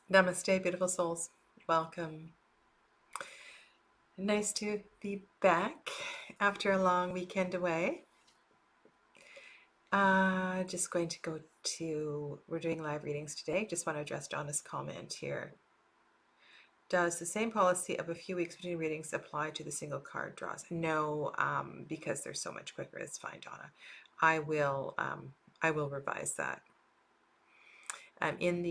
Namaste, beautiful souls. Welcome. Nice to be back after a long weekend away. Just going to go to, we're doing live readings today. Just want to address Donna's comment here. Does the same policy of a few weeks between readings apply to the single card draws? No, because they're so much quicker. It's fine, Donna. I will revise that. In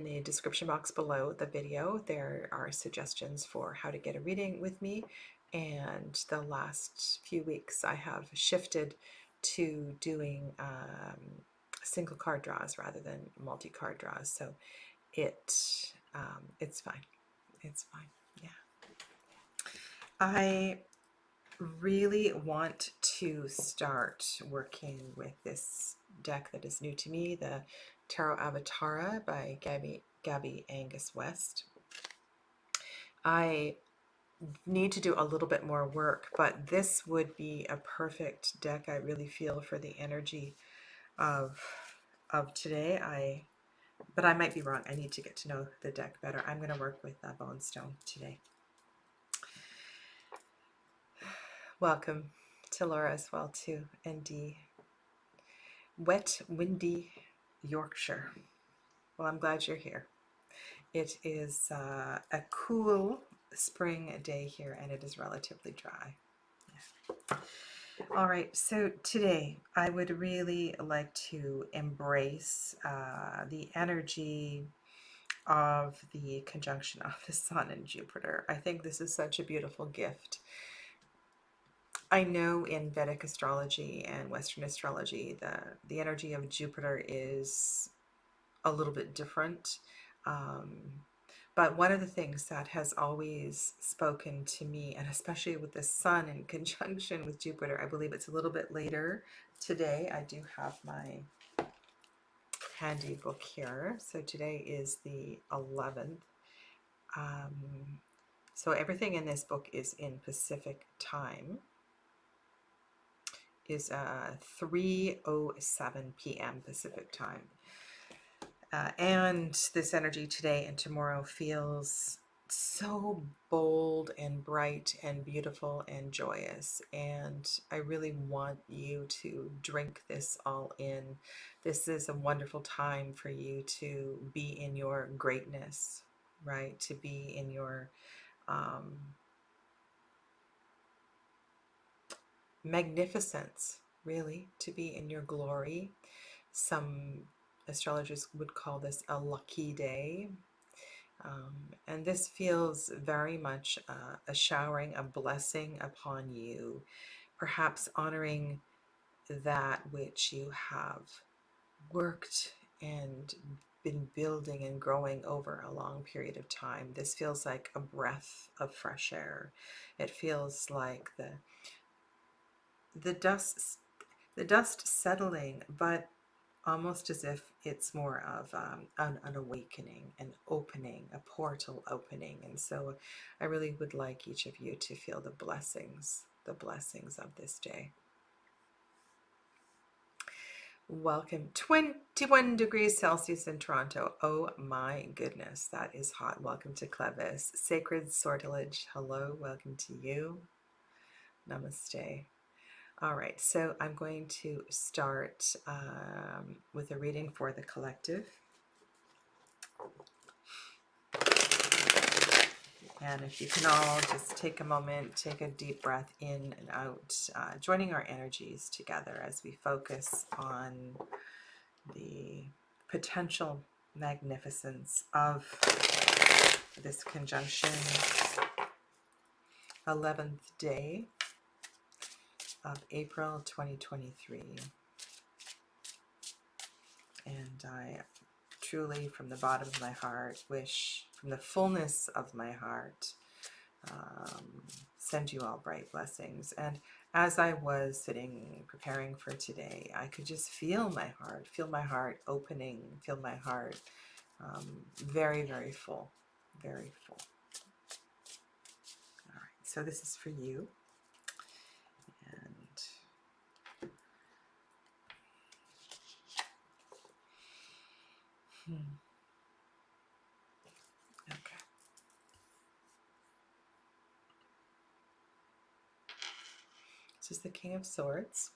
the description box below the video, there are suggestions for how to get a reading with me. And the last few weeks, I have shifted to doing single card draws rather than multi-card draws. So it's fine. It's fine. Yeah. I really want to start working with this deck that is new to me, the Tarot Avatara by Gabby Angus West. I need to do a little bit more work, but this would be a perfect deck. I really feel for the energy of today. But I might be wrong. I need to get to know the deck better. I'm going to work with Bone Stone today. Welcome to Laura as well too, and Dee. Wet, windy Yorkshire. Well, I'm glad you're here. It is a cool spring day here, and it is relatively dry. Yeah. All right, so today I would really like to embrace the energy of the conjunction of the Sun and Jupiter. I think this is such a beautiful gift. I know in Vedic astrology and Western astrology, the energy of Jupiter is a little bit different. But one of the things that has always spoken to me, and especially with the Sun in conjunction with Jupiter, I believe it's a little bit later today. I do have my handy book here. So today is the 11th. So everything in this book is in Pacific time. Is 3:07 p.m. Pacific time. And this energy today and tomorrow feels so bold and bright and beautiful and joyous. And I really want you to drink this all in. This is a wonderful time for you to be in your greatness, right? To be in your magnificence, really, to be in your glory. Some astrologers would call this a lucky day. And this feels very much a showering, a blessing upon you, perhaps honoring that which you have worked and been building and growing over a long period of time. This feels like a breath of fresh air. It feels like the dust settling, but almost as if it's more of an awakening, an opening, a portal opening. And so I really would like each of you to feel the blessings of this day. Welcome. 21 degrees Celsius in Toronto. Oh my goodness, that is hot. Welcome to Clevis. Sacred Sortilege. Hello, welcome to you. Namaste. All right, so I'm going to start with a reading for the collective. And if you can all just take a moment, take a deep breath in and out, joining our energies together as we focus on the potential magnificence of this conjunction. 11th day of April 2023. And I truly, from the bottom of my heart, wish, from the fullness of my heart, send you all bright blessings. And as I was sitting, preparing for today, I could just feel my heart opening, feel my heart very, very full, very full. All right, so this is for you. which is the King of Swords.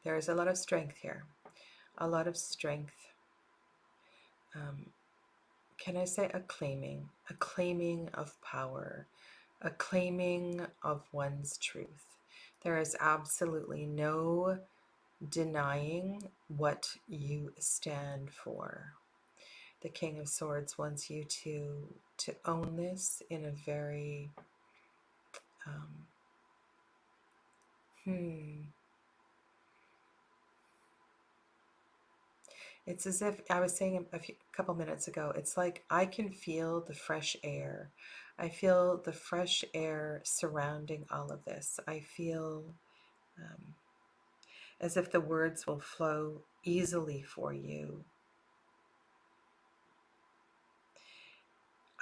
There is a lot of strength here, a lot of strength. Can I say a claiming of power, a claiming of one's truth. There is absolutely no denying what you stand for. The King of Swords wants you to own this in a very It's as if I was saying a couple minutes ago, it's like I can feel the fresh air. I feel the fresh air surrounding all of this. I feel as if the words will flow easily for you.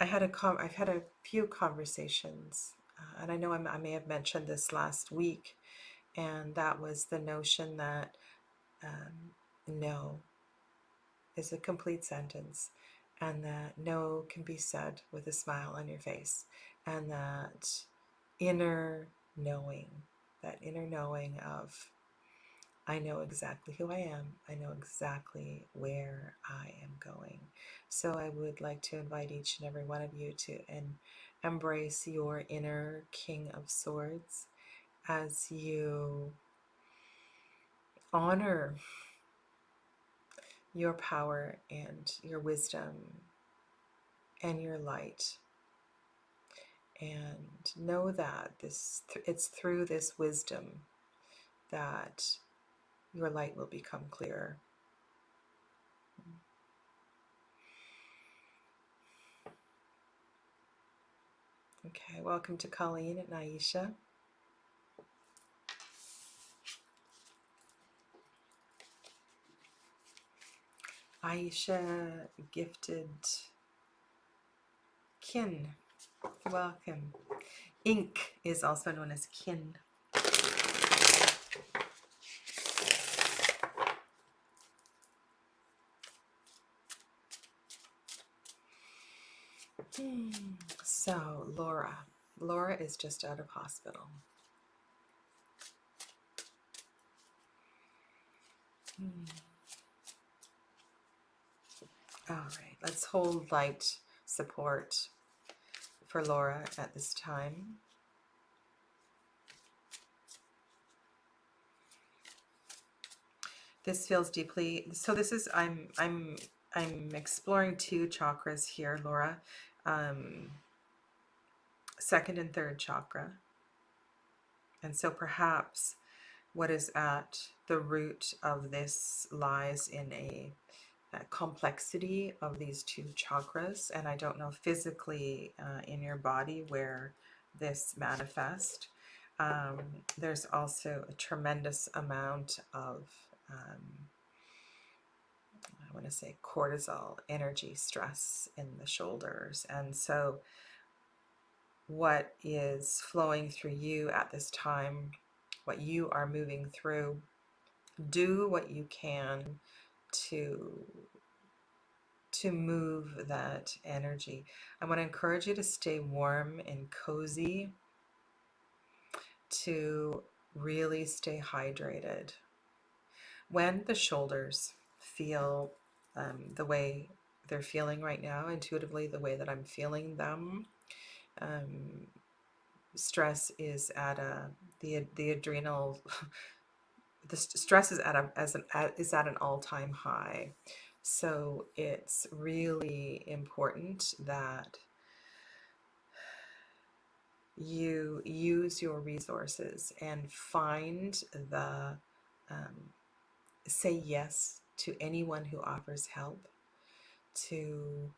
I've had a few conversations, and I know I may have mentioned this last week, and that was the notion that no is a complete sentence, and that no can be said with a smile on your face, and that inner knowing, of I know exactly who I am, I know exactly where I am going. So I would like to invite each and every one of you to embrace your inner King of Swords as you honor your power and your wisdom and your light, and know that it's through this wisdom that your light will become clearer. Okay, welcome to Colleen and Aisha. Aisha gifted kin. Welcome. Ink is also known as kin. So Laura is just out of hospital. All right, let's hold light support for Laura at this time. This feels deeply, so this is, I'm exploring two chakras here, Laura. Second and third chakra. And so perhaps what is at the root of this lies in a complexity of these two chakras. And I don't know physically in your body where this manifests. There's also a tremendous amount of I want to say cortisol, energy, stress in the shoulders. And so what is flowing through you at this time, what you are moving through, do what you can to move that energy. I want to encourage you to stay warm and cozy, to really stay hydrated. When the shoulders feel the way they're feeling right now, intuitively the way that I'm feeling them, stress is at the adrenal the stress is at an all-time high. So it's really important that you use your resources and find the say yes to anyone who offers help, to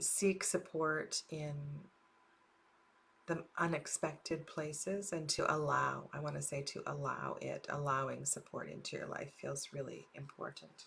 seek support in the unexpected places, and to allow, I want to say to allow it, allowing support into your life feels really important.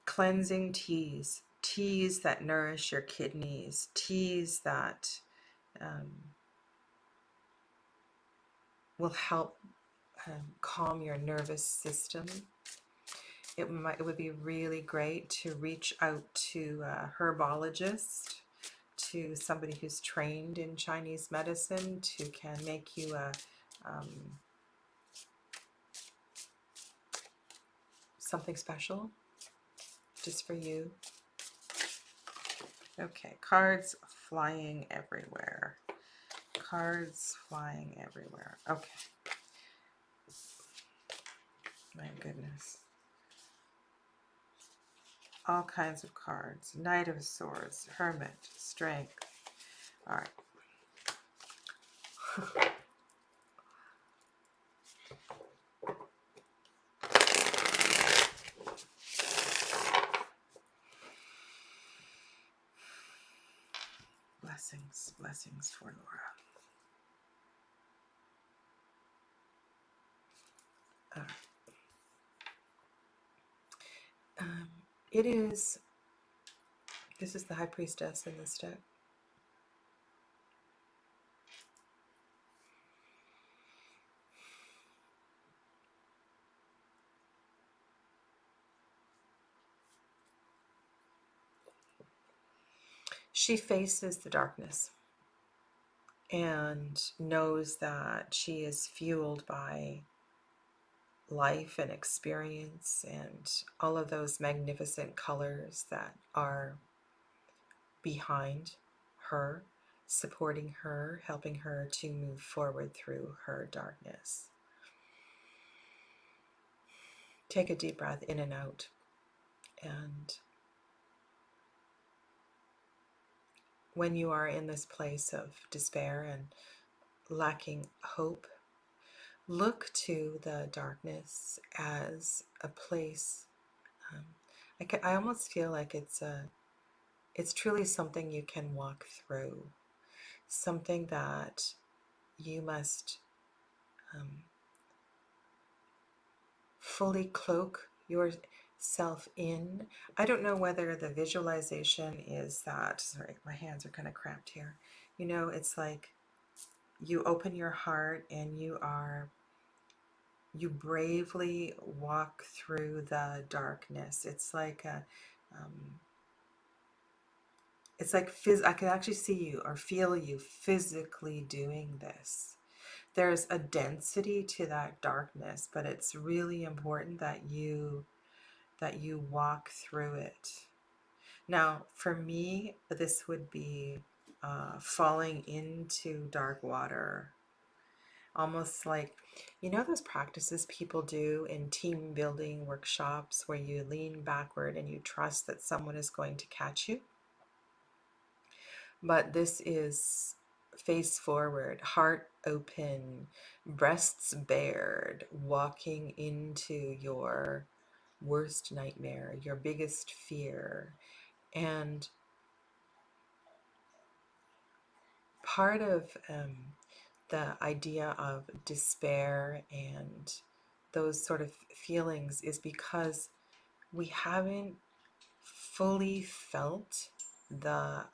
cleansing teas, teas that nourish your kidneys, teas that um, will help calm your nervous system. It would be really great to reach out to a herbologist, to somebody who's trained in Chinese medicine, to can make you a something special just for you. Okay, cards flying everywhere. Cards flying everywhere. Okay. My goodness. All kinds of cards. Knight of Swords, Hermit, Strength. All right. Blessings, blessings for Laura. All right. It is, this is the High Priestess in this deck. She faces the darkness and knows that she is fueled by life and experience and all of those magnificent colors that are behind her, supporting her, helping her to move forward through her darkness. Take a deep breath in and out, and when you are in this place of despair and lacking hope, look to the darkness as a place. I almost feel like it's truly something you can walk through, something that you must fully cloak yourself in. I don't know whether the visualization is that, sorry, my hands are kind of cramped here. You know, it's like you open your heart and you bravely walk through the darkness. It's like I can actually see you or feel you physically doing this. There's a density to that darkness, but it's really important that you walk through it. Now, for me, this would be falling into dark water. Almost like, you know, those practices people do in team building workshops where you lean backward and you trust that someone is going to catch you? But this is face forward, heart open, breasts bared, walking into your worst nightmare, your biggest fear. And part of the idea of despair and those sort of feelings is because we haven't fully felt the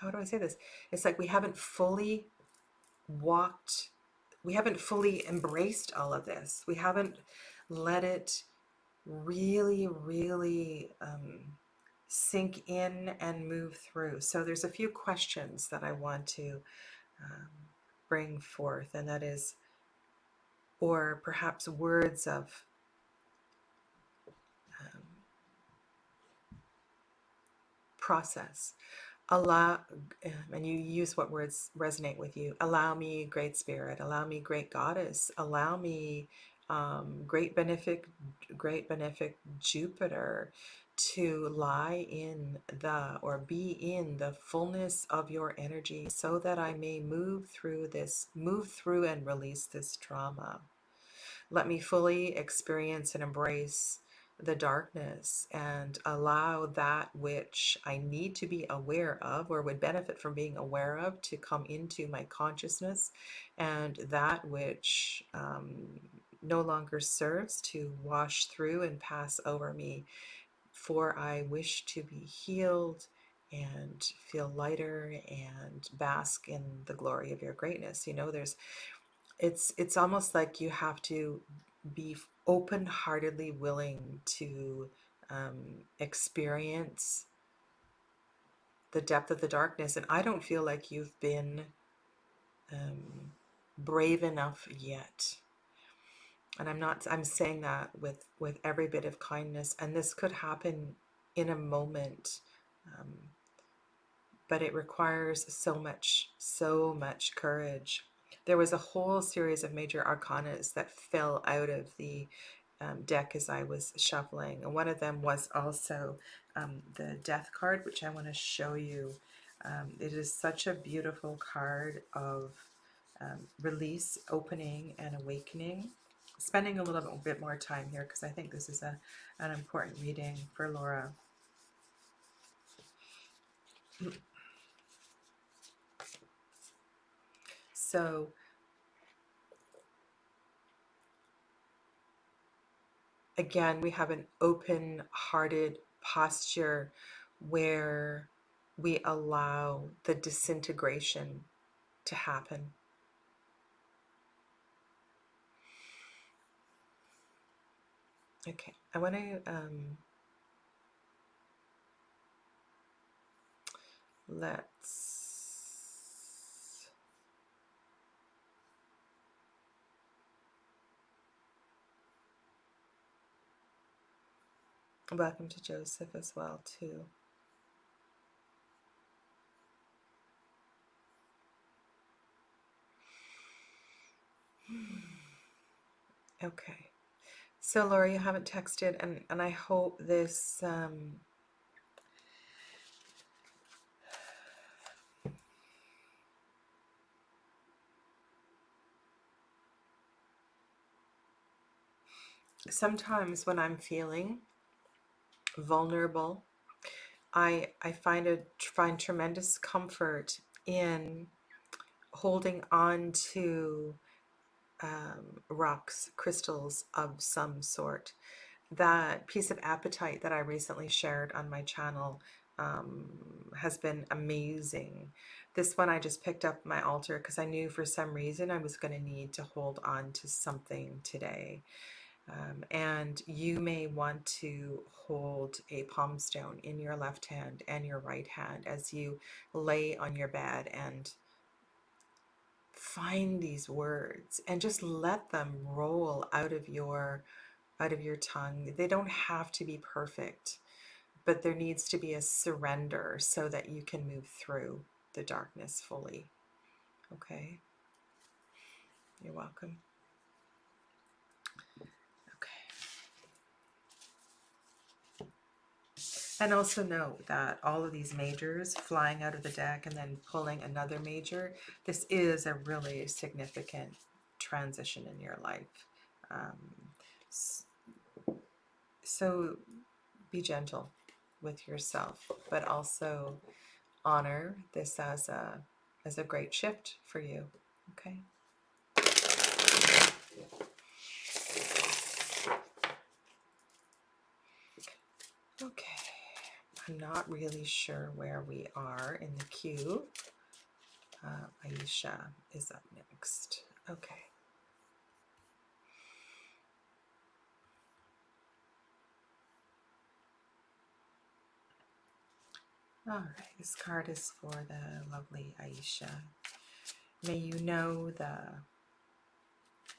how do I say this? It's like we haven't fully walked, we haven't fully embraced all of this. We haven't let it really, really sink in and move through. So there's a few questions that I want to bring forth, and that is, or perhaps words of process. Allow, and you use what words resonate with you. Allow me, Great Spirit. Allow me, Great Goddess. Allow me, great benefic Jupiter, to lie in the, or be in the fullness of your energy, so that I may move through and release this trauma. Let me fully experience and embrace the darkness and allow that which I need to be aware of or would benefit from being aware of to come into my consciousness, and that which no longer serves to wash through and pass over me, for I wish to be healed and feel lighter and bask in the glory of your greatness. You know, it's almost like you have to be open-heartedly willing to experience the depth of the darkness. And I don't feel like you've been brave enough yet. And I'm saying that with every bit of kindness. And this could happen in a moment. But it requires so much courage. There was a whole series of major arcanas that fell out of the deck as I was shuffling, and one of them was also the Death card, which I want to show you. It is such a beautiful card of release, opening, and awakening. Spending a little bit more time here because I think this is an important reading for Laura. So again, we have an open-hearted posture where we allow the disintegration to happen. Okay, I want to welcome to Joseph as well too. Okay, so Laura, you haven't texted, and I hope this sometimes when I'm feeling vulnerable, I find tremendous comfort in holding on to rocks, crystals of some sort. That piece of apatite that I recently shared on my channel has been amazing. This one I just picked up my altar because I knew for some reason I was going to need to hold on to something today. And you may want to hold a palm stone in your left hand and your right hand as you lay on your bed and find these words and just let them roll out of your tongue. They don't have to be perfect, but there needs to be a surrender so that you can move through the darkness fully. Okay? You're welcome. And also note that all of these majors flying out of the deck and then pulling another major, this is a really significant transition in your life. So be gentle with yourself, but also honor this as a great shift for you. Okay. Okay. I'm not really sure where we are in the queue. Aisha is up next. Okay. All right, this card is for the lovely Aisha. May you know the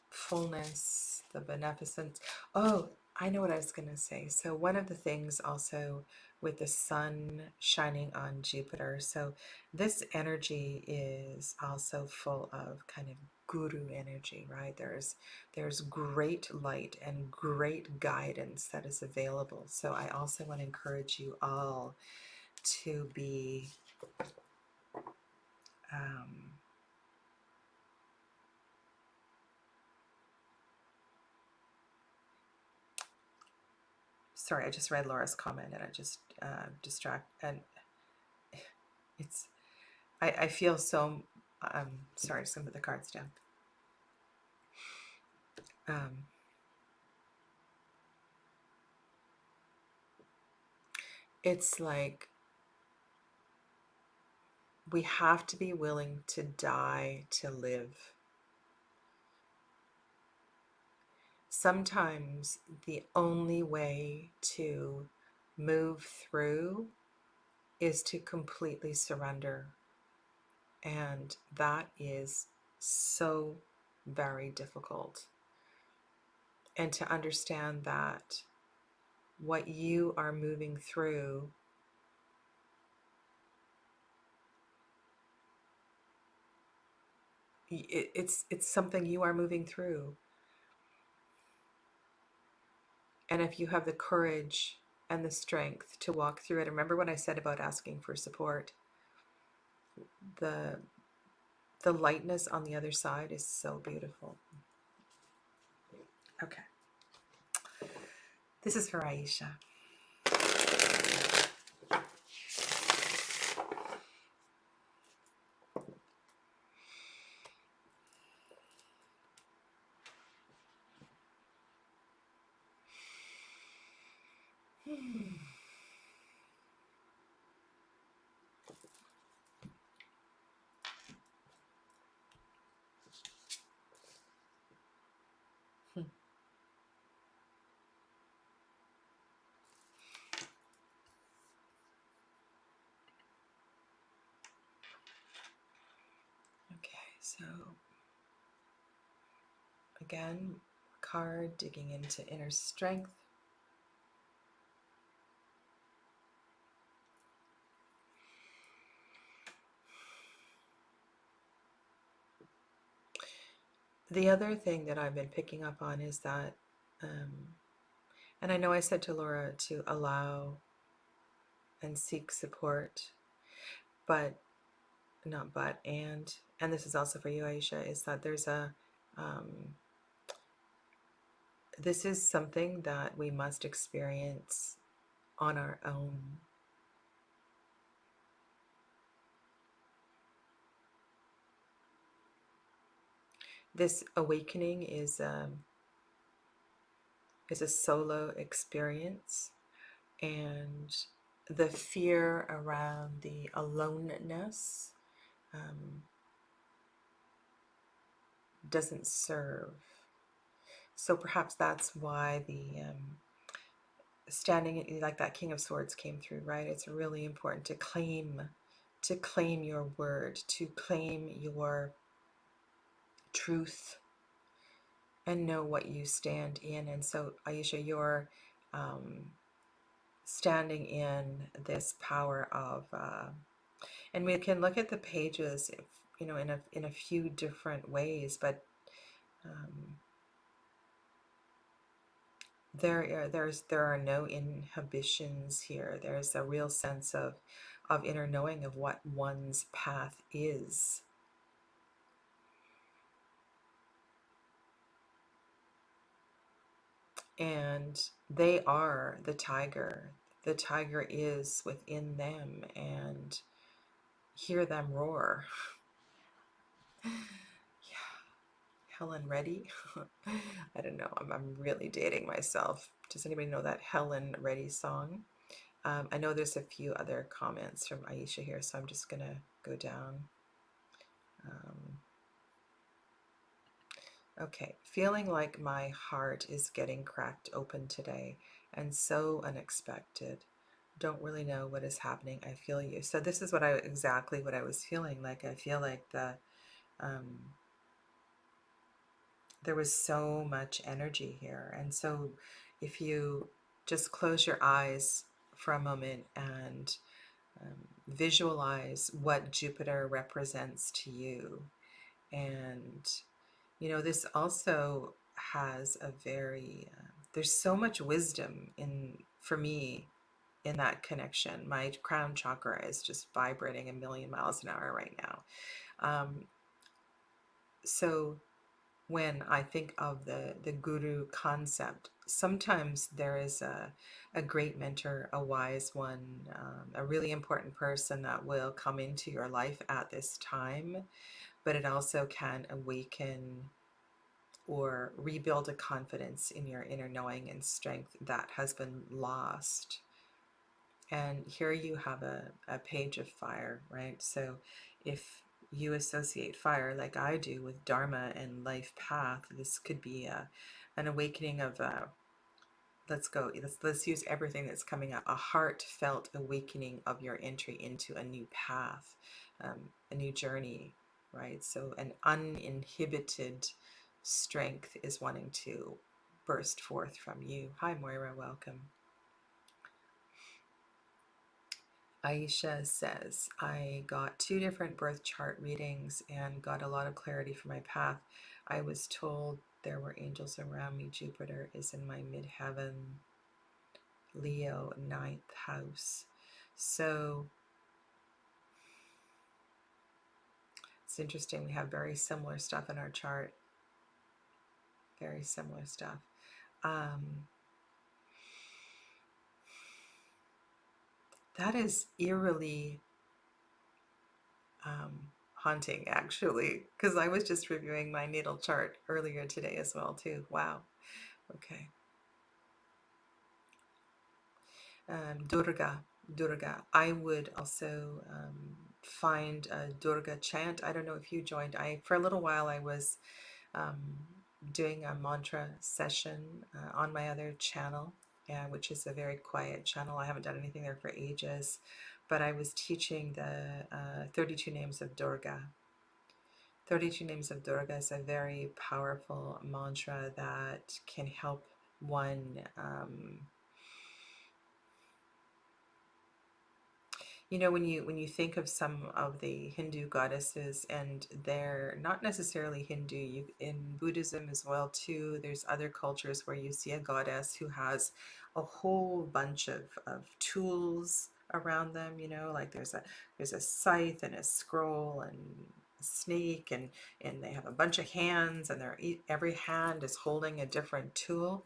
fullness, the beneficence. Oh, I know what I was going to say. So one of the things also with the sun shining on Jupiter, so this energy is also full of kind of guru energy, right? There's great light and great guidance that is available. So I also want to encourage you all to be Sorry, I just read Laura's comment and I just and it's I feel so sorry, just gonna put the cards down. It's like we have to be willing to die to live. Sometimes the only way to move through is to completely surrender. And that is so very difficult. And to understand that what you are moving through it's something you are moving through. And if you have the courage and the strength to walk through it, remember what I said about asking for support. The lightness on the other side is so beautiful. Okay. This is for Aisha. Okay, so again, card digging into inner strength. The other thing that I've been picking up on is that, and I know I said to Laura to allow and seek support, but not but, and this is also for you, Aisha, is that there's a, this is something that we must experience on our own. This awakening is a solo experience, and the fear around the aloneness doesn't serve. So perhaps that's why the standing like that King of Swords came through, right? It's really important to claim your word, to claim your truth, and know what you stand in. And so, Aisha, you're standing in this power of, and we can look at the pages, if, you know, in a few different ways, but there are no inhibitions here. There's a real sense of inner knowing of what one's path is. And they are the tiger. The tiger is within them, and hear them roar. Yeah. Helen Reddy. I don't know. I'm really dating myself. Does anybody know that Helen Reddy song? I know there's a few other comments from Aisha here, so I'm just going to go down. Okay, feeling like my heart is getting cracked open today and so unexpected. Don't really know what is happening. I feel you. So this is exactly what I was feeling like. I feel like there was so much energy here. And so if you just close your eyes for a moment and visualize what Jupiter represents to you. And, you know, this also has a very, there's so much wisdom for me, in that connection. My crown chakra is just vibrating a million miles an hour right now. So when I think of the guru concept, sometimes there is a great mentor, a wise one, a really important person that will come into your life at this time, but it also can awaken or rebuild a confidence in your inner knowing and strength that has been lost. And here you have a page of fire, right? So if you associate fire like I do with Dharma and life path, this could be an awakening of let's use everything that's coming up, a heartfelt awakening of your entry into a new path, a new journey, right? So an uninhibited strength is wanting to burst forth from you. Hi Moira, welcome. Aisha says, I got 2 different birth chart readings and got a lot of clarity for my path. I was told there were angels around me. Jupiter is in my midheaven, Leo, 9th house. So it's interesting. We have very similar stuff in our chart. Very similar stuff. That is eerily haunting, actually, because I was just reviewing my natal chart earlier today as well, too. Wow. Okay. Durga. I would also find a Durga chant. I don't know if you joined. For a little while, I was um, doing a mantra session on my other channel, which is a very quiet channel. I haven't done anything there for ages, but I was teaching the 32 names of Durga. 32 names of Durga is a very powerful mantra that can help one. When you think of some of the Hindu goddesses, and they're not necessarily Hindu, in Buddhism as well too, there's other cultures where you see a goddess who has a whole bunch of tools around them, like there's a scythe and a scroll and a snake, and they have a bunch of hands, and every hand is holding a different tool.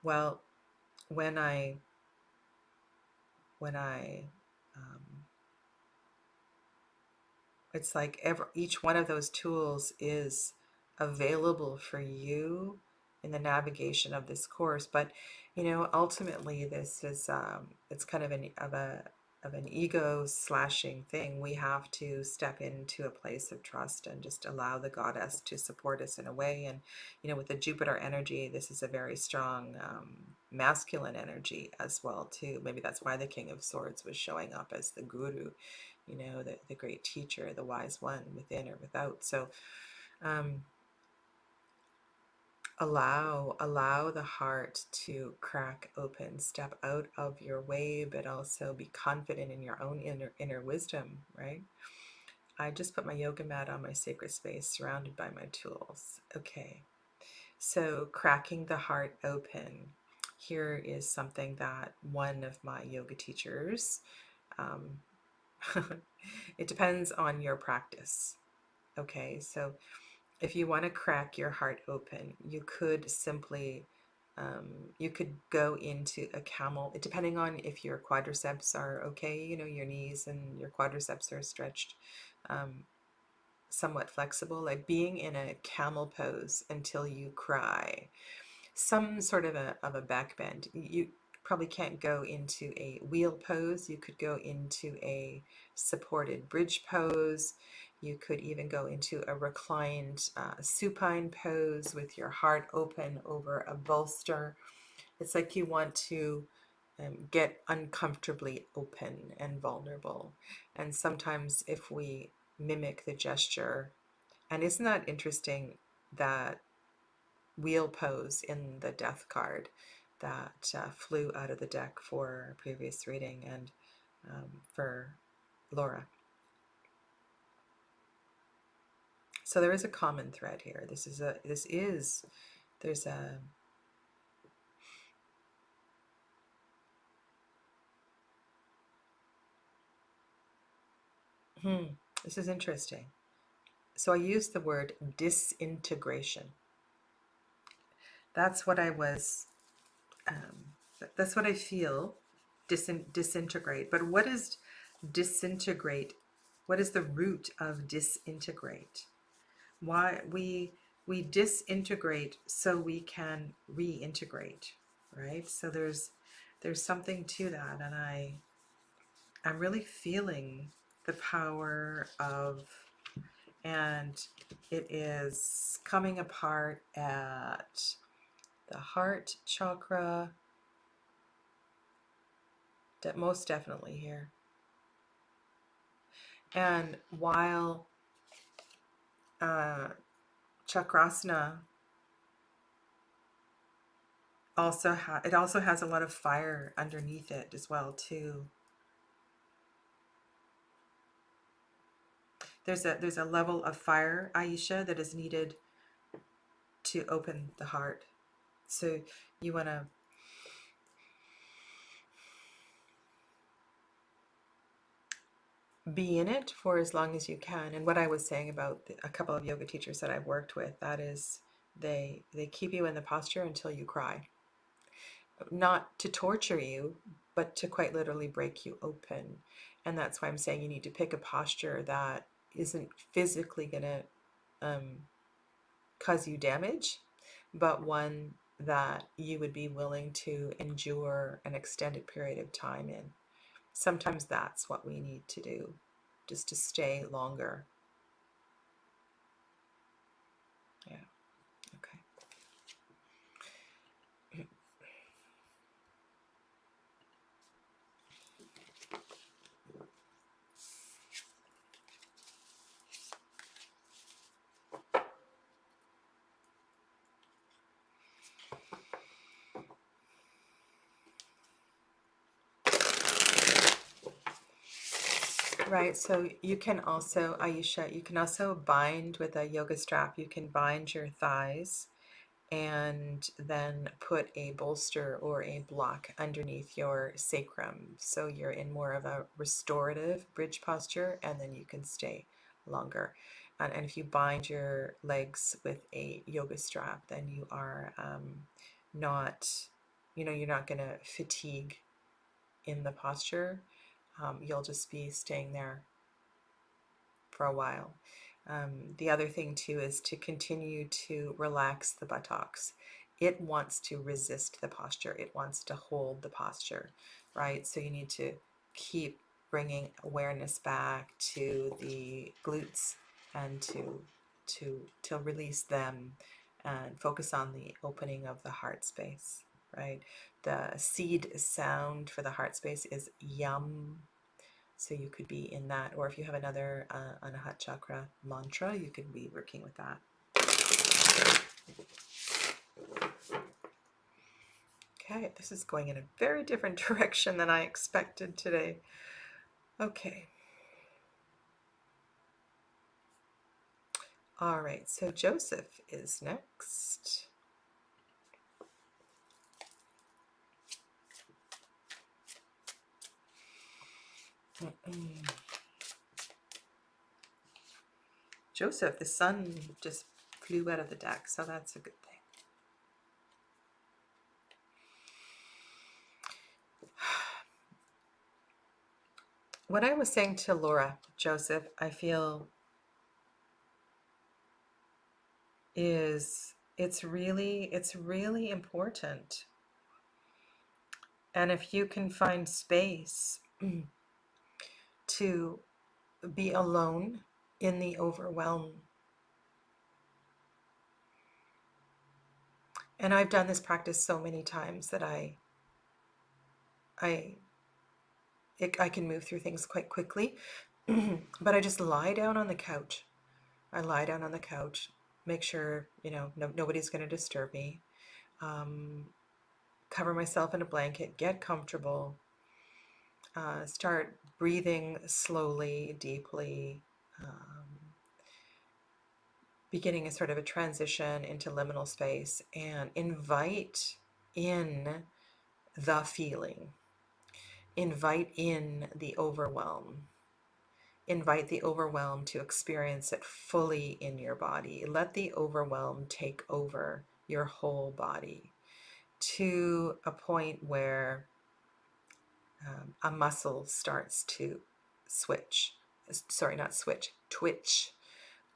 Well, when I it's like each one of those tools is available for you in the navigation of this course. But ultimately, this is it's kind of an ego slashing thing. We have to step into a place of trust and just allow the goddess to support us in a way. And with the Jupiter energy, this is a very strong masculine energy as well too. Maybe that's why the King of Swords was showing up as the guru, the great teacher, the wise one, within or without. So allow the heart to crack open, step out of your way, but also be confident in your own inner wisdom, right? I just put my yoga mat on my sacred space, surrounded by my tools. Okay, so cracking the heart open. Here is something that one of my yoga teachers, it depends on your practice. Okay, so if you want to crack your heart open, you could simply, you could go into a camel, depending on if your quadriceps are okay, your knees and your quadriceps are stretched, somewhat flexible, like being in a camel pose until you cry. Some sort of a back bend. You probably can't go into a wheel pose. You could go into a supported bridge pose. You could even go into a reclined supine pose with your heart open over a bolster. It's like you want to get uncomfortably open and vulnerable. And sometimes if we mimic the gesture, and isn't that interesting that wheel pose in the death card that flew out of the deck for a previous reading, and for Laura. So there is a common thread here. There's a this is interesting. So I used the word disintegration. That's what I was That's what I feel. Disintegrate. But what is disintegrate? What is the root of disintegrate? Why we disintegrate so we can reintegrate, right? So there's something to that, and I'm really feeling the power of, and it is coming apart at the heart chakra, most definitely here. And while chakrasana it also has a lot of fire underneath it as well too. There's a level of fire, Aisha, that is needed to open the heart. So you want to be in it for as long as you can. And what I was saying about a couple of yoga teachers that I've worked with, that is, they keep you in the posture until you cry. Not to torture you, but to quite literally break you open. And that's why I'm saying you need to pick a posture that isn't physically going to cause you damage, but one that you would be willing to endure an extended period of time in. Sometimes that's what we need to do, just to stay longer. Yeah, okay. Right, so you can also, Aisha, you can also bind with a yoga strap. You can bind your thighs and then put a bolster or a block underneath your sacrum. So you're in more of a restorative bridge posture, and then you can stay longer. And if you bind your legs with a yoga strap, then you are not, you're not going to fatigue in the posture. You'll just be staying there for a while. The other thing too is to continue to relax the buttocks. It wants to resist the posture. It wants to hold the posture, right? So you need to keep bringing awareness back to the glutes and to release them and focus on the opening of the heart space, right? The seed sound for the heart space is yum. So you could be in that, or if you have another Anahat Chakra mantra, you could be working with that. Okay, this is going in a very different direction than I expected today. Okay. All right, so Joseph is next. Joseph, the sun just flew out of the deck, so that's a good thing. What I was saying to Laura, Joseph, I feel is it's really important. And if you can find space to be alone in the overwhelm. And I've done this practice so many times that I can move through things quite quickly. But I just lie down on the couch. I lie down on the couch, make sure, nobody's going to disturb me. Cover myself in a blanket, get comfortable, start breathing slowly, deeply, beginning a sort of a transition into liminal space, and invite in the feeling. Invite in the overwhelm. Invite the overwhelm to experience it fully in your body. Let the overwhelm take over your whole body. to a point where a muscle starts to switch. Sorry, not switch, twitch,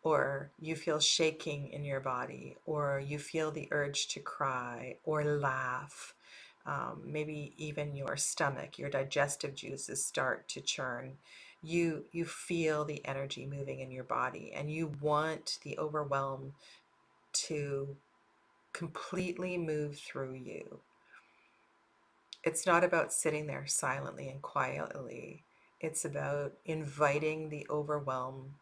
or you feel shaking in your body, or you feel the urge to cry or laugh. Maybe even your stomach, your digestive juices start to churn. You feel the energy moving in your body, and you want the overwhelm to completely move through you. It's not about sitting there silently and quietly. It's about inviting the overwhelm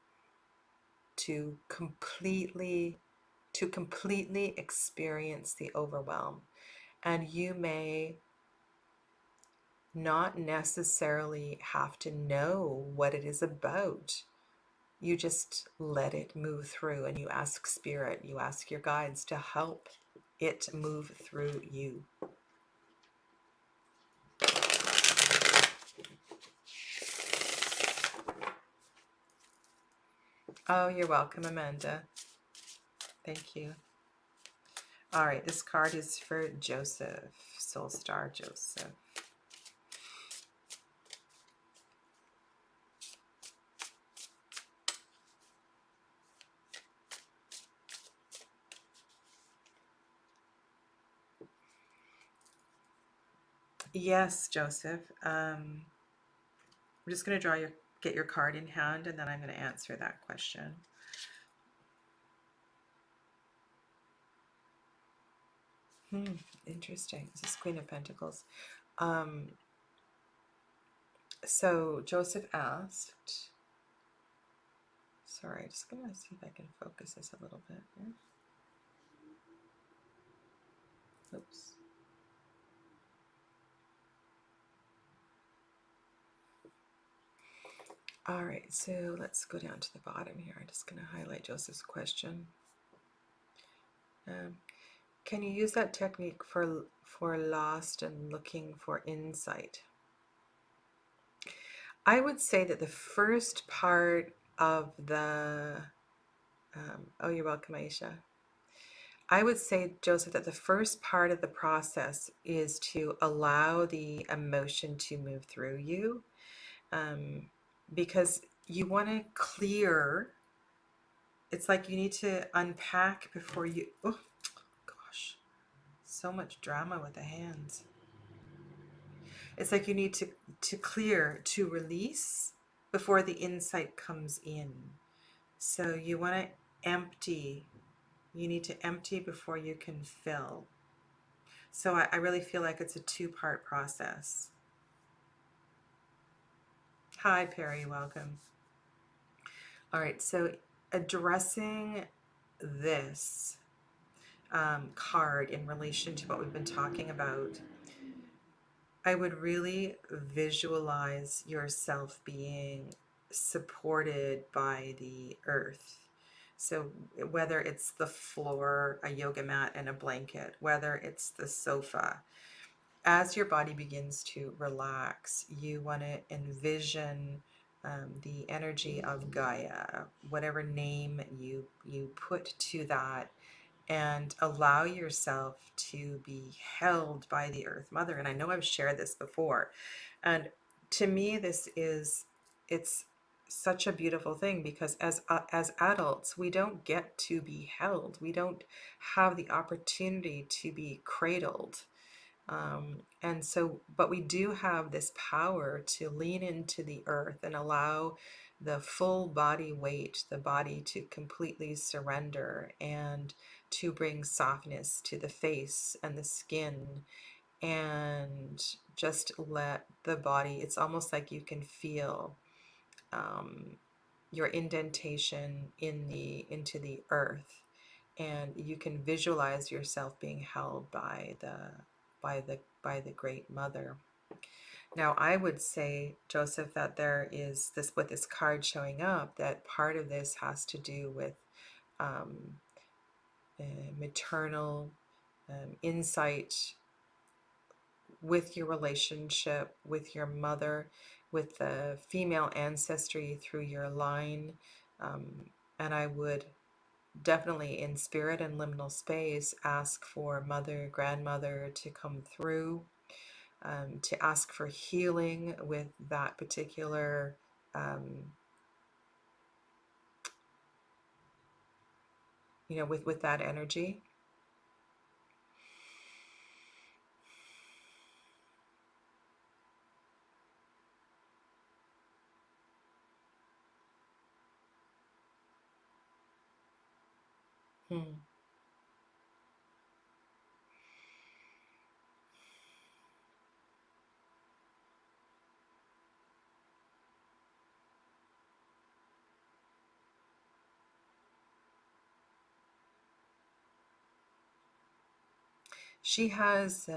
to completely experience the overwhelm. And you may not necessarily have to know what it is about. You just let it move through, and you ask spirit, you ask your guides to help it move through you. Oh, you're welcome, Amanda. Thank you. All right, this card is for Joseph, Soul Star Joseph. Yes, Joseph. I'm just going to get your card in hand, and then I'm going to answer that question. Interesting. This is Queen of Pentacles. So Joseph asked, sorry, just going to see if I can focus this a little bit here. Oops. All right, so let's go down to the bottom here. I'm just going to highlight Joseph's question. Can you use that technique for lost and looking for insight? I would say that the first part of the oh, you're welcome, Aisha. I would say, Joseph, that the first part of the process is to allow the emotion to move through you, because you want to clear. It's like you need to unpack before you. Oh gosh, so much drama with the hands. It's like you need to clear, to release before the insight comes in. So you want to empty. You need to empty before you can fill. So I really feel like it's a two-part process. Hi, Perry. Welcome. All right. So addressing this card in relation to what we've been talking about, I would really visualize yourself being supported by the earth. So whether it's the floor, a yoga mat, and a blanket, whether it's the sofa, as your body begins to relax, you want to envision the energy of Gaia, whatever name you put to that, and allow yourself to be held by the Earth Mother. And I know I've shared this before, and to me, it's such a beautiful thing, because as adults, we don't get to be held. We don't have the opportunity to be cradled. And so, but we do have this power to lean into the earth and allow the full body weight, the body to completely surrender, and to bring softness to the face and the skin, and just let the body, it's almost like you can feel your indentation into the earth, and you can visualize yourself being held by the great mother. Now, I would say, Joseph, that there is this, with this card showing up, that part of this has to do with maternal insight with your relationship with your mother, with the female ancestry through your line. And I would definitely in spirit and liminal space, ask for mother, grandmother to come through, to ask for healing with that particular, with that energy. Hmm. She has,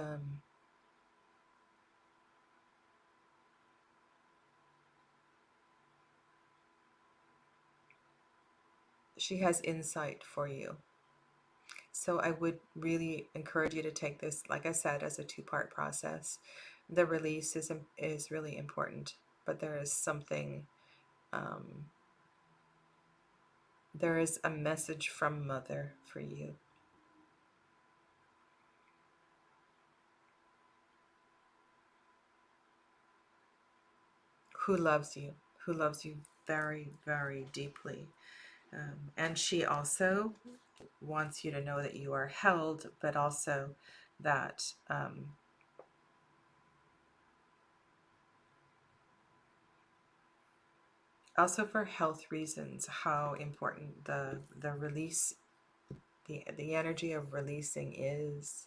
she has insight for you. So I would really encourage you to take this, like I said, as a two-part process. The release is really important, but there is something, um, there is a message from Mother for you, who loves you, who loves you very, very deeply. And she also wants you to know that you are held, but also that, also for health reasons, how important the release, the energy of releasing is.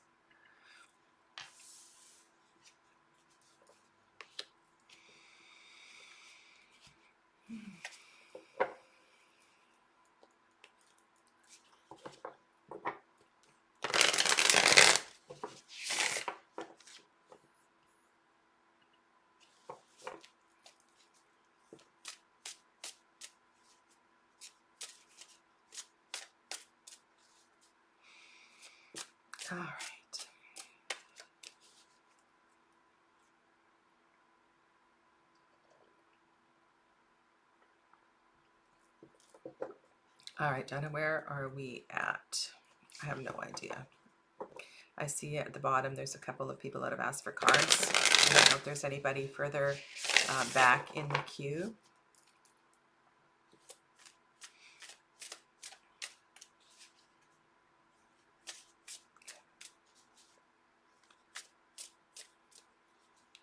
All right. All right, Donna, where are we at? I have no idea. I see at the bottom there's a couple of people that have asked for cards. I don't know if there's anybody further back in the queue.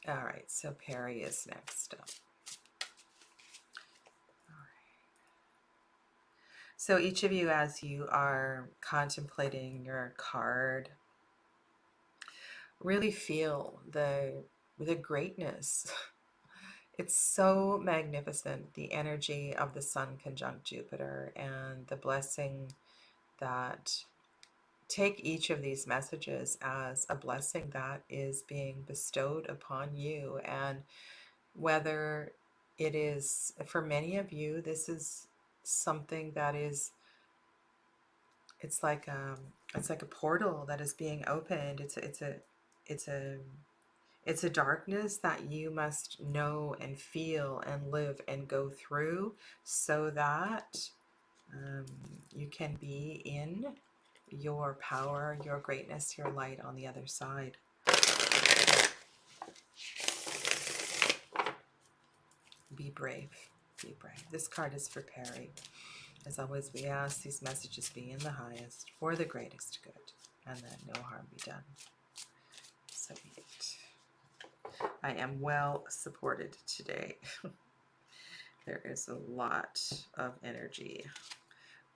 All right, so Perry is next up. So each of you, as you are contemplating your card, really feel the greatness. It's so magnificent, the energy of the Sun conjunct Jupiter and the blessing that, take each of these messages as a blessing that is being bestowed upon you. And whether it is, for many of you, this is something that is, it's like a portal that is being opened. It's a darkness that you must know and feel and live and go through, so that you can be in your power, your greatness, your light on the other side. Be brave. Be brave. This card is for Perry. As always, we ask these messages be in the highest for the greatest good, and that no harm be done. So be it. I am well supported today. There is a lot of energy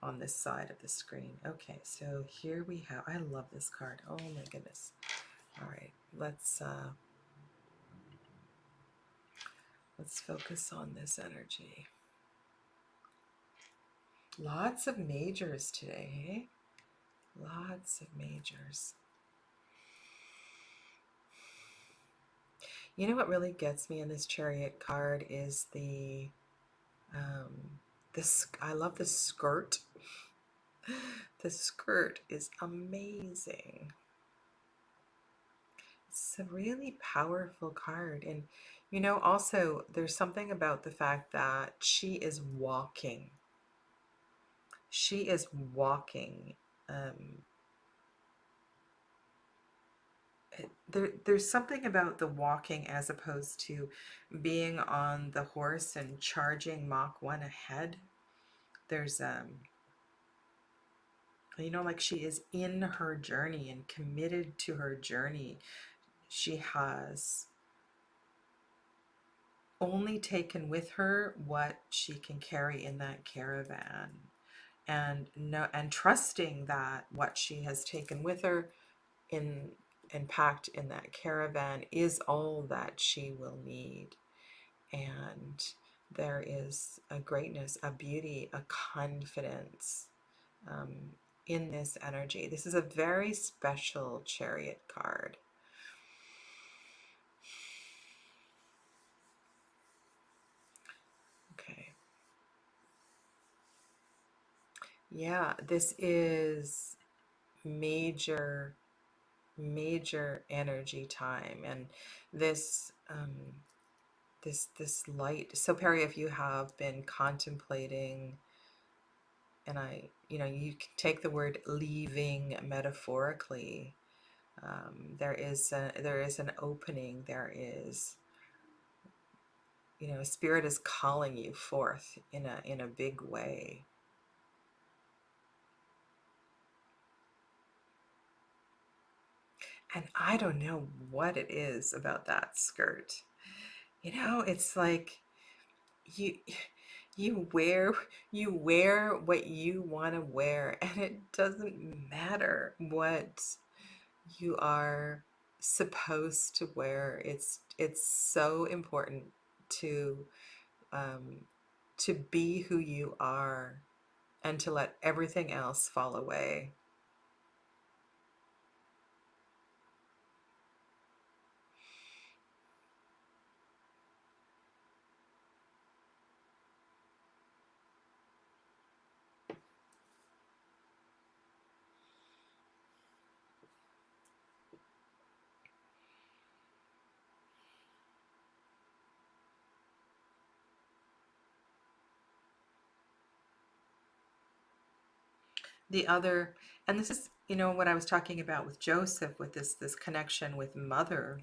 on this side of the screen. Okay, so here we have, I love this card. Oh my goodness. All right, let's focus on this energy. Lots of majors today, eh? Lots of majors. You know what really gets me in this Chariot card is this. I love the skirt. The skirt is amazing. It's a really powerful card, and also there's something about the fact that she is walking. she is walking. Um, there's something about the walking as opposed to being on the horse and charging Mach 1 ahead. There's like she is in her journey and committed to her journey. She has only taken with her what she can carry in that caravan, and trusting that what she has taken with her in and packed in that caravan is all that she will need. And there is a greatness, a beauty, a confidence um, in this energy. This is a very special Chariot card. Okay. Yeah, this is major, major energy time, and this this light. So Perry, if you have been contemplating, and you can take the word leaving metaphorically. There is an opening. There is, Spirit is calling you forth in a big way. And I don't know what it is about that skirt. It's like you you wear you wear what you want to wear, and it doesn't matter what you are supposed to wear. It's so important to um, to be who you are and to let everything else fall away. The other, and this is, what I was talking about with Joseph, with this connection with mother.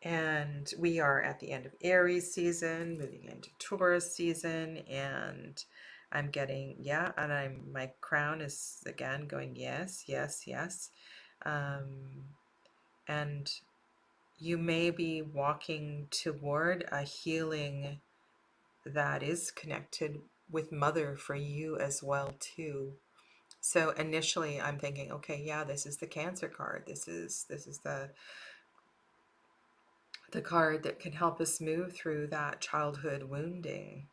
And we are at the end of Aries season, moving into Taurus season, and I'm getting, yeah, and my crown is again going, yes, yes, yes. And you may be walking toward a healing that is connected with mother for you as well too. So initially I'm thinking, okay, yeah, this is the Cancer card. This is the card that can help us move through that childhood wounding.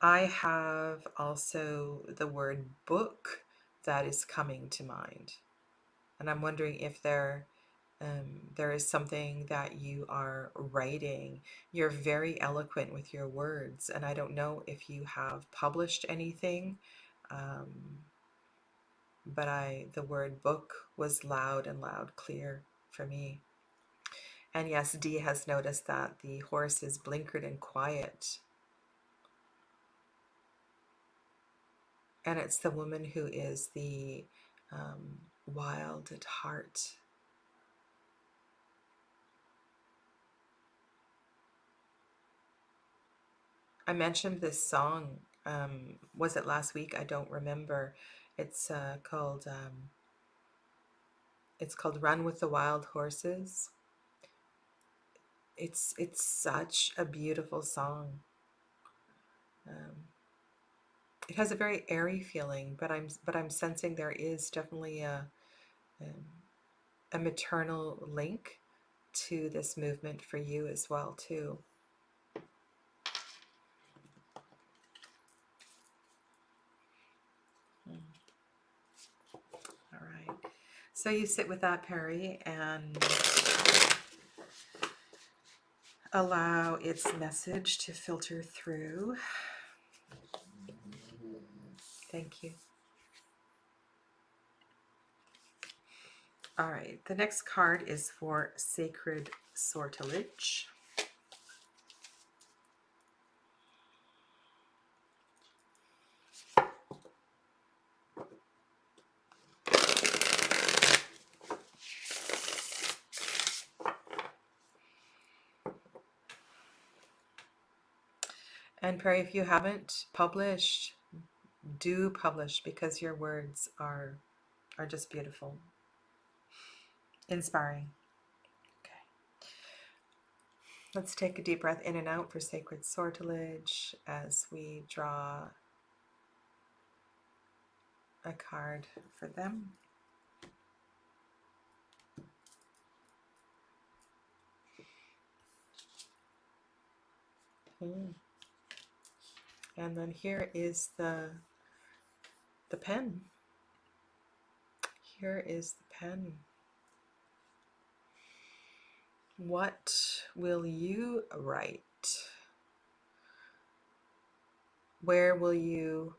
I have also the word book that is coming to mind. And I'm wondering if there is something that you are writing. You're very eloquent with your words, and I don't know if you have published anything, but the word book was loud and loud clear for me. And yes, Dee has noticed that the horse is blinkered and quiet. And it's the woman who is the wild at heart. I mentioned this song. Was it last week? I don't remember. It's called "Run with the Wild Horses." It's such a beautiful song. It has a very airy feeling, but I'm sensing there is definitely a maternal link to this movement for you as well too. All right. So you sit with that, Perry, and allow its message to filter through. Thank you. All right, the next card is for Sacred Sortilege. And Perry, if you haven't published, do publish, because your words are just beautiful, inspiring. Okay. Let's take a deep breath in and out for sacred sortilege as we draw a card for them. And then here is the pen. Here is the pen. What will you write? Where will you,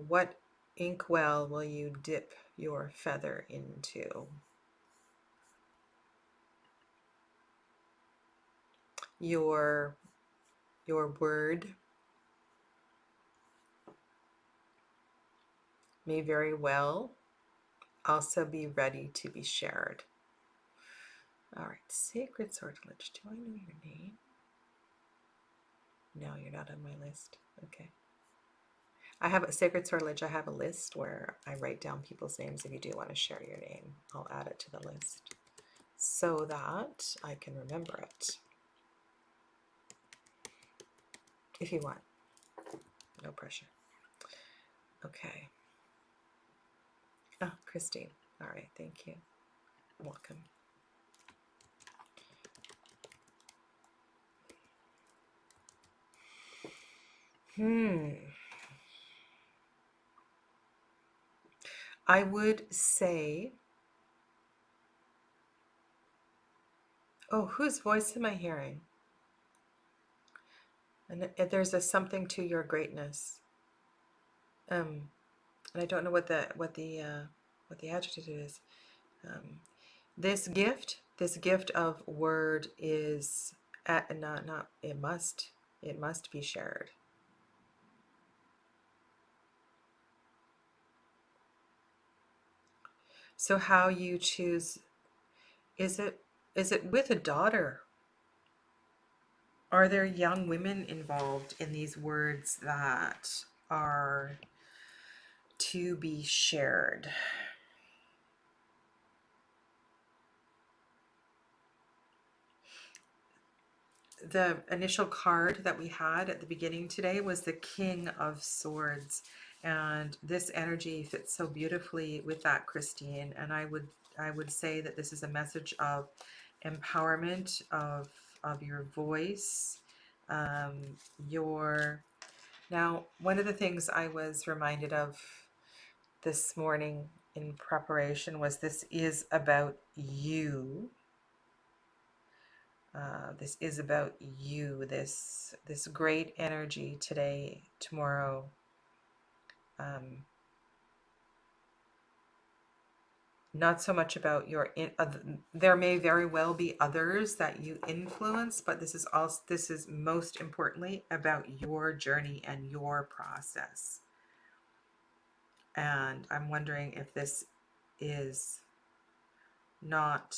what inkwell will you dip your feather into? Your word may very well also be ready to be shared. All right, sacred sortilege. Do I know your name? No, you're not on my list. Okay. I have a sacred sortilege. I have a list where I write down people's names. If you do want to share your name, I'll add it to the list so that I can remember it. If you want, no pressure. Okay. Oh, Christine. All right, thank you. Welcome. I would say, oh, whose voice am I hearing? And there's a something to your greatness. And I don't know what the adjective is. This gift of word is not it must be shared. So how you choose, is it with a daughter? Are there young women involved in these words that are to be shared? The initial card that we had at the beginning today was the King of Swords, and this energy fits so beautifully with that, Christine. And I would say that this is a message of empowerment of your voice. Now, one of the things I was reminded of this morning in preparation was this is about you. This is about you, this great energy today, tomorrow. Not so much about there may very well be others that you influence, but this is most importantly about your journey and your process. And I'm wondering if this is not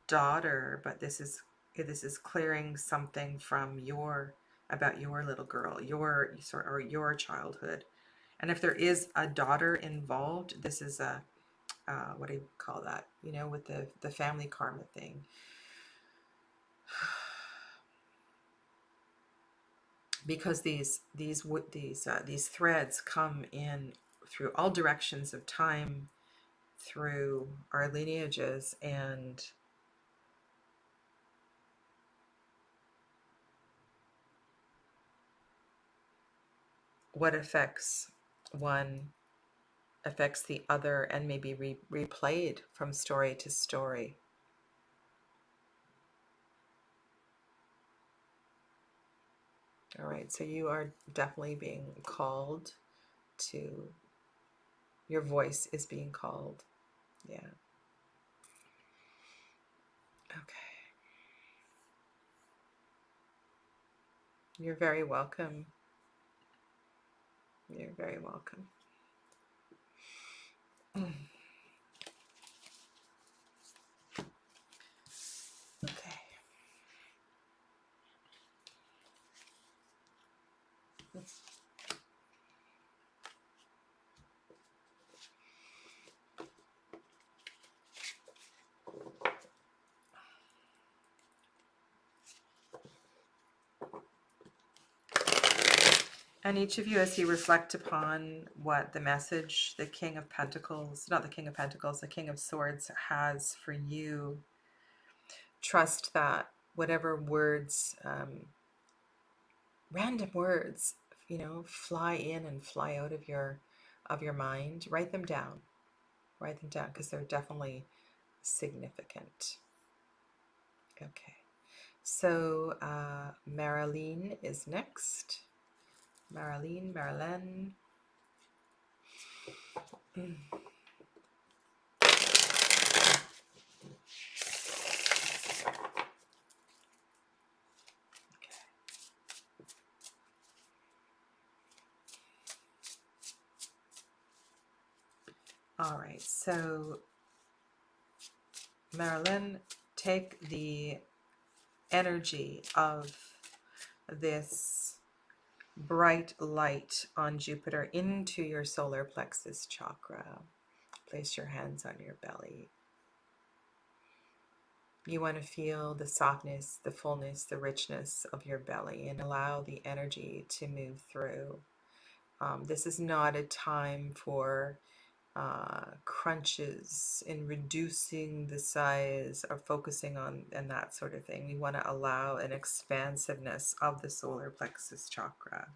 daughter, but this is clearing something from about your little girl, your childhood. And if there is a daughter involved, this is a what do you call that? With the family karma thing. Because these threads come in through all directions of time, through our lineages, and what affects one affects the other, and maybe replayed from story to story. All right, so you are definitely being called to, your voice is being called. Yeah. Okay. You're very welcome. You're very welcome. Okay. And each of you, as you reflect upon what the message the King of Pentacles, not the King of Pentacles, the King of Swords has for you, trust that whatever words, random words, fly in and fly out of your mind, write them down. Write them down because they're definitely significant. Okay. So Marilyn is next. Marilyn. Mm. All right, so Marilyn, take the energy of this bright light on Jupiter into your solar plexus chakra. Place your hands on your belly. You want to feel the softness, the fullness, the richness of your belly, and allow the energy to move through. This is not a time for crunches in reducing the size or focusing on and that sort of thing. We want to allow an expansiveness of the solar plexus chakra.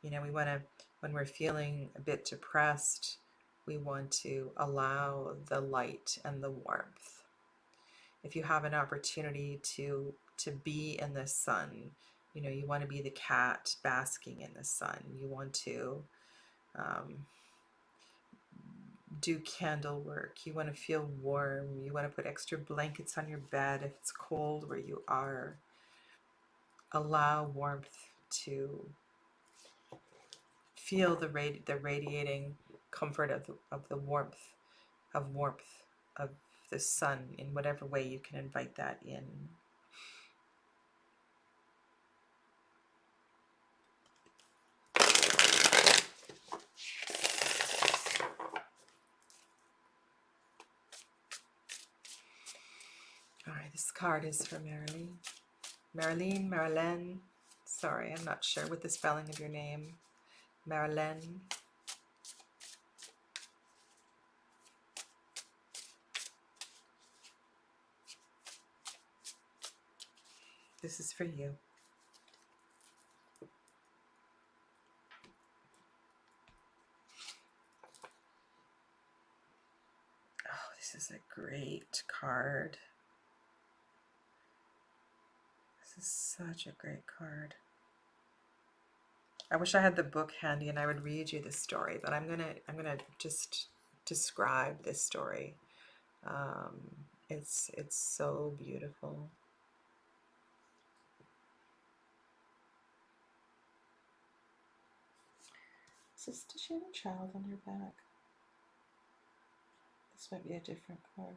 We want to, when we're feeling a bit depressed, we want to allow the light and the warmth. If you have an opportunity to be in the sun, you want to be the cat basking in the sun. You want to do candle work. You want to feel warm. You want to put extra blankets on your bed if it's cold where you are. Allow warmth to feel the radiating comfort of the warmth of the sun in whatever way you can invite that in. All right, this card is for Marilyn. Marilyn. Sorry, I'm not sure with the spelling of your name. Marilyn. This is for you. Oh, this is a great card. This is such a great card. I wish I had the book handy and I would read you the story, but I'm gonna just describe this story. It's so beautiful. Does she have a child on her back? This might be a different card.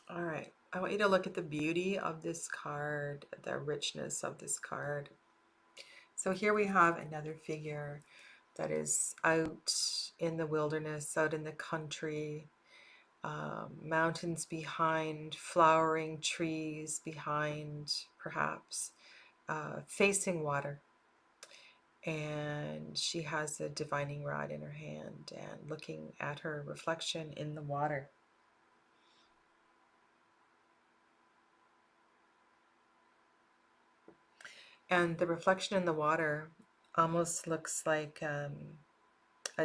All right, I want you to look at the beauty of this card, the richness of this card. So here we have another figure that is out in the wilderness, out in the country, mountains behind, flowering trees behind, perhaps, facing water. And she has a divining rod in her hand and looking at her reflection in the water. And the reflection in the water almost looks like a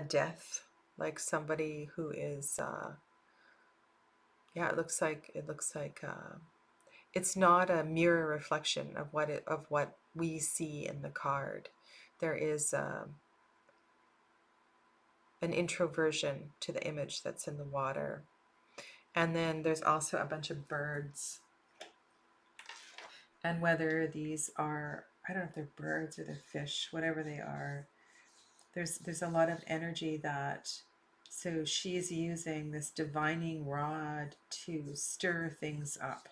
death, like somebody who is, yeah, it looks like it's not a mirror reflection of what we see in the card. There is an introversion to the image that's in the water. And then there's also a bunch of birds. And whether these are, I don't know if they're birds or they're fish, whatever they are, there's a lot of energy that, so she's using this divining rod to stir things up.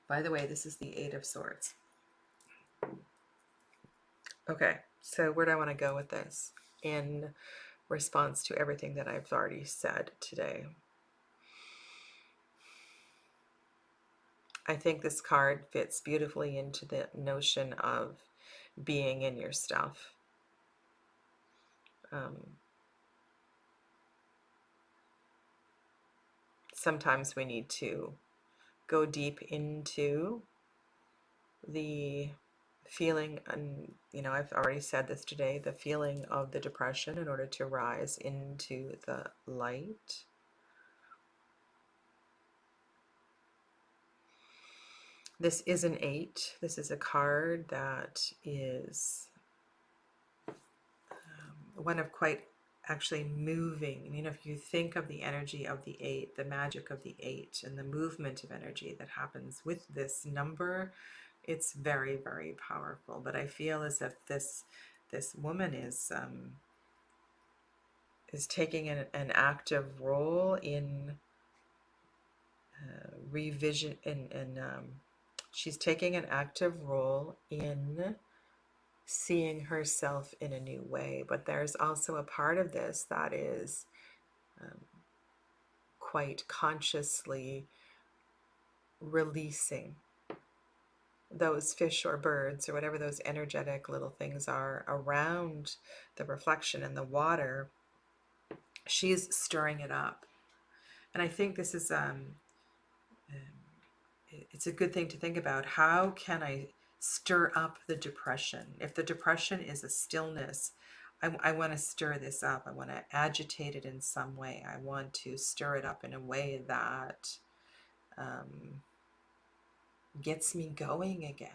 By the way, this is the Eight of Swords. Okay, so where do I want to go with this in response to everything that I've already said today? I think this card fits beautifully into the notion of being in your stuff. Sometimes we need to go deep into the feeling, and I've already said this today, the feeling of the depression in order to rise into the light. This is an 8. This is a card that is one of quite actually moving. If you think of the energy of the 8, the magic of the 8, and the movement of energy that happens with this number, it's very, very powerful. But I feel as if this woman is taking an active role in revision, and she's taking an active role in seeing herself in a new way. But there's also a part of this that is quite consciously releasing those fish or birds or whatever those energetic little things are around the reflection in the water. She's stirring it up. And I think this is it's a good thing to think about. How can I stir up the depression? If the depression is a stillness, I want to stir this up. I want to agitate it in some way. I want to stir it up in a way that gets me going again.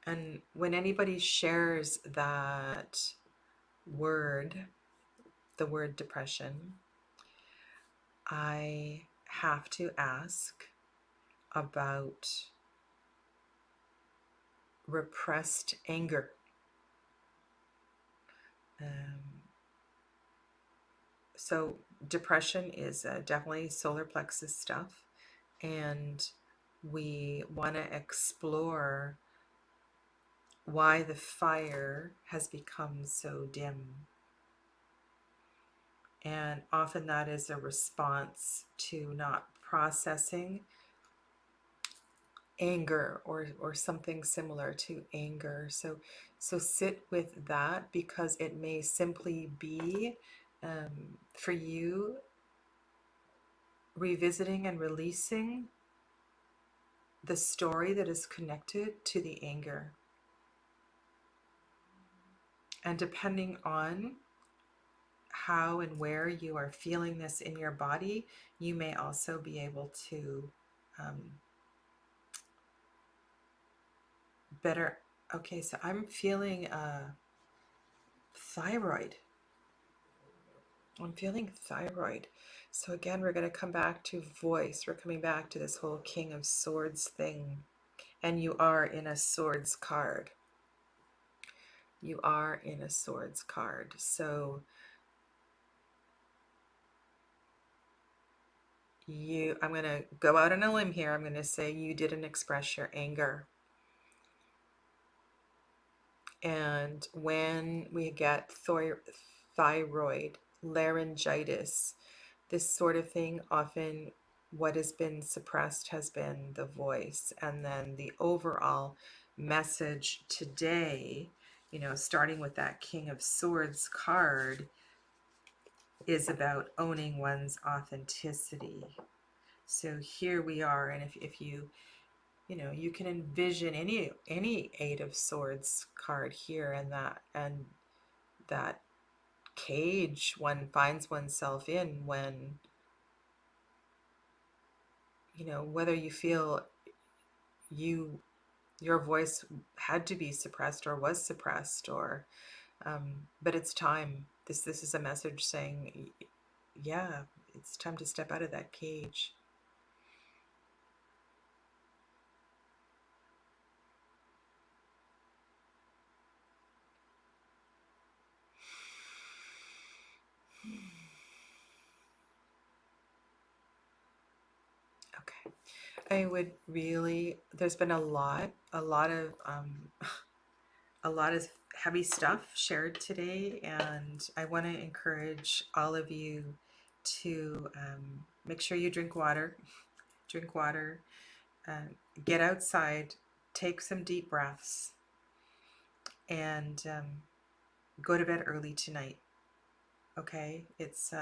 And when anybody shares that word, the word depression, I have to ask about repressed anger. So depression is definitely solar plexus stuff, and we want to explore why the fire has become so dim. And often that is a response to not processing anger or something similar to anger. So sit with that, because it may simply be for you revisiting and releasing the story that is connected to the anger. And depending on how and where you are feeling this in your body, you may also be able to better. Okay, so I'm feeling thyroid. I'm feeling thyroid. So again, we're going to come back to voice. We're coming back to this whole King of Swords thing. And you are in a Swords card. You are in a Swords card. So I'm going to go out on a limb here. I'm going to say you didn't express your anger. And when we get thyroid, laryngitis, this sort of thing, often what has been suppressed has been the voice. And then the overall message today, starting with that King of Swords card, is about owning one's authenticity. So here we are, and if you you can envision any Eight of Swords card here, and that cage one finds oneself in when whether you feel your voice had to be suppressed or was suppressed, or but it's time. This is a message saying, yeah, it's time to step out of that cage. Okay. I would really, there's been a lot of a lot of heavy stuff shared today, and I want to encourage all of you to make sure you drink water. Drink water, uh, get outside, take some deep breaths, and go to bed early tonight. Okay, it's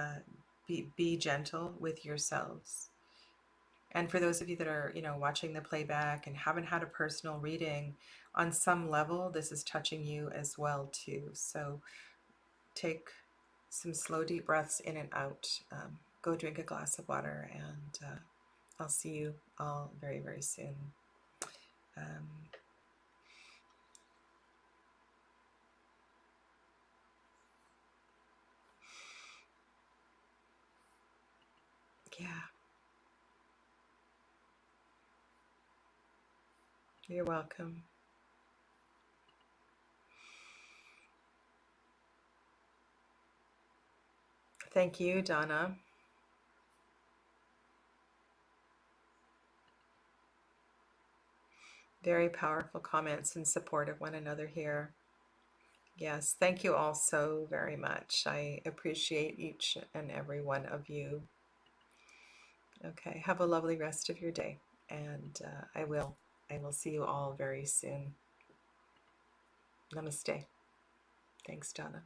be gentle with yourselves. And for those of you that are, watching the playback and haven't had a personal reading, on some level, this is touching you as well too. So take some slow, deep breaths in and out. Go drink a glass of water, and I'll see you all very, very soon. Um, yeah, you're welcome. Thank you, Donna. Very powerful comments in support of one another here. Yes, thank you all so very much. I appreciate each and every one of you. Okay, have a lovely rest of your day, and I will see you all very soon. Namaste. Thanks, Donna.